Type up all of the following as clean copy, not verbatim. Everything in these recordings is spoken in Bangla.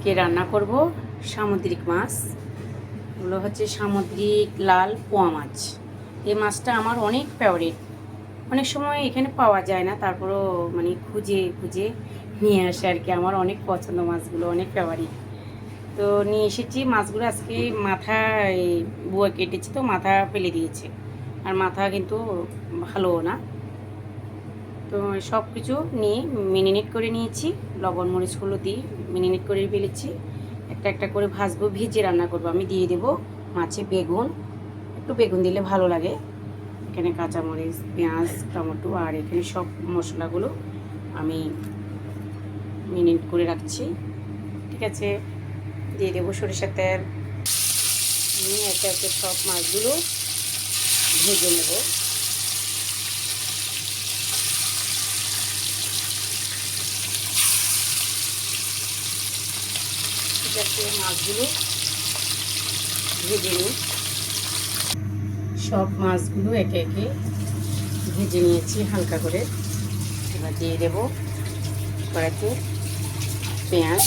আজকে রান্না করব সামুদ্রিক মাছ। এগুলো হচ্ছে সামুদ্রিক লাল পোয়া মাছ। এই মাছটা আমার অনেক ফেভারিট। অনেক সময় এখানে পাওয়া যায় না, তারপরও মানে খুঁজে খুঁজে নিয়ে আসে আর কি। আমার অনেক পছন্দ মাছগুলো, অনেক ফেভারিট। তো নিয়ে এসেছি মাছগুলো। আজকে মাথা বুয়া কেটেছি, তো মাথা ফেলে দিয়েছে। আর মাথা কিন্তু ভালোও না। তো সব কিছু নিয়ে মেরিনেট করে নিয়েছি, লবণ মরিচগুলো দিয়ে মেরিনেট করে ফেলেছি। একটা একটা করে ভাজবো, ভেজে রান্না করবো। আমি দিয়ে দেবো মাছে বেগুন, একটু বেগুন দিলে ভালো লাগে। এখানে কাঁচামরিচ, পেঁয়াজ, টমেটো আর এখানে সব মশলাগুলো আমি মেরিনেট করে রাখছি। ঠিক আছে, দিয়ে দেবো সরিষার তেল। আমি একে একে সব মাছগুলো ভেজে নেব। ঠিক আছে, মাছগুলো ভেজে নিই। সব মাছগুলো একে একে ভেজে নিয়েছি হালকা করে। এবার দিয়ে দেবো কড়াইতে পেঁয়াজ,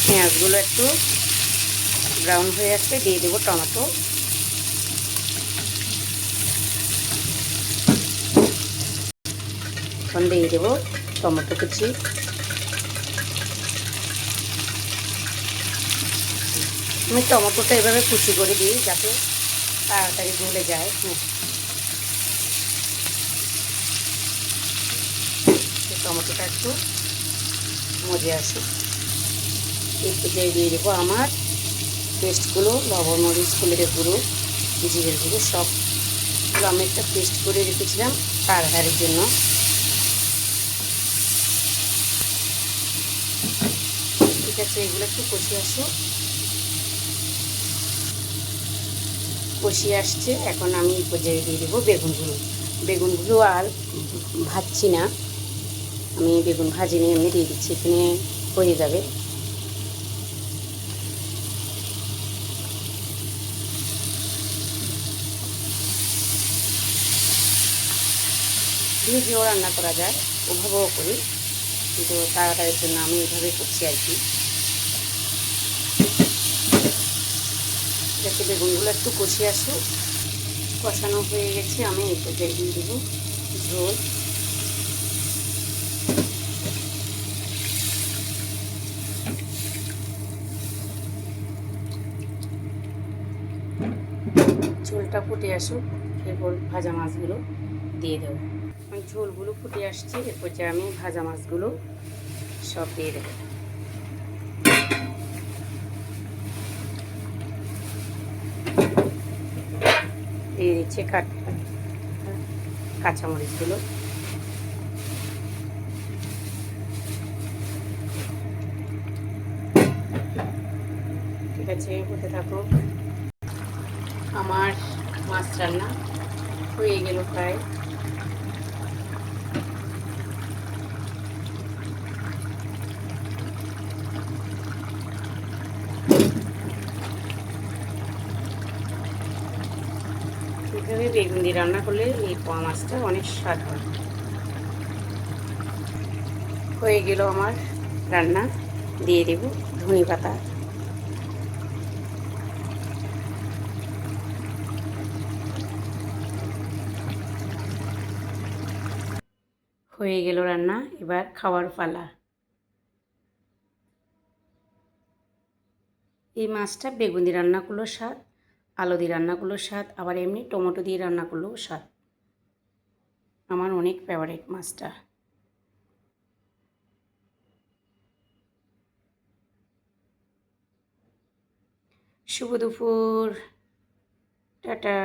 পেঁয়াজগুলো একটু ব্রাউন হয়ে আসলে দিয়ে দেবো টমেটো। এখন দিয়ে দেবো টমেটো কুচি। আমি টমেটোটা এভাবে কুচি করে দিই যাতে তাড়াতাড়ি গলে যায়। টমেটোটা একটু মজে আসে। একটু দিয়ে দেবো আমার পেস্টগুলো, লবণ মরিচ হলুদের গুঁড়ো, জিরের গুঁড়ো, সবগুলো আমি একটা পেস্ট করে রেখেছিলাম তাড়াতাড়ির জন্য। ঠিক আছে, এগুলো একটু কষিয়ে আসছে। এখন আমি পর্যায়ে দিয়ে দেবো বেগুনগুলো আর ভাজছি না, আমি বেগুন ভাজিনি, এমনি দিয়ে দিচ্ছি, এখানে হয়ে যাবে। ভেজেও রান্না করা যায়, ওভাবেও করি, কিন্তু তাড়াতাড়ির জন্য আমি এইভাবে করছি আর কি। যাতে বেগুনগুলো একটু কষিয়ে আসুক। কষানো হয়ে গেছে, আমি এই পর্যায়ে দিয়ে দেবো ঝোল। ঝোলটা ফুটে আসুক, এরপর ভাজা মাছগুলো দিয়ে দেবো। ঝোলগুলো ফুটে আসছে, এরপর যে আমি ভাজা মাছগুলো সব দিয়ে দেবো। দিয়ে দিচ্ছে কাঁচামরিচগুলো। ঠিক আছে, হতে থাকো। আমার মাছ রান্না হয়ে গেল প্রায়। এইভাবে বেগুন দিয়ে রান্না করলে এই পোয়া মাছটা অনেক স্বাদ হয়। হয়ে গেল আমার রান্না, দিয়ে দেব ধনেপাতা। হয়ে গেল রান্না, এবার খাওয়ার পালা। এই মাছটা বেগুন দিয়ে রান্না করলেও স্বাদ, আলু দিয়ে রান্না করলেও স্বাদ, আবার এমনি টমেটো দিয়ে রান্না করলেও স্বাদ। আমার অনেক ফেভারিট মাছটা। শুভ দুপুর, টাটা।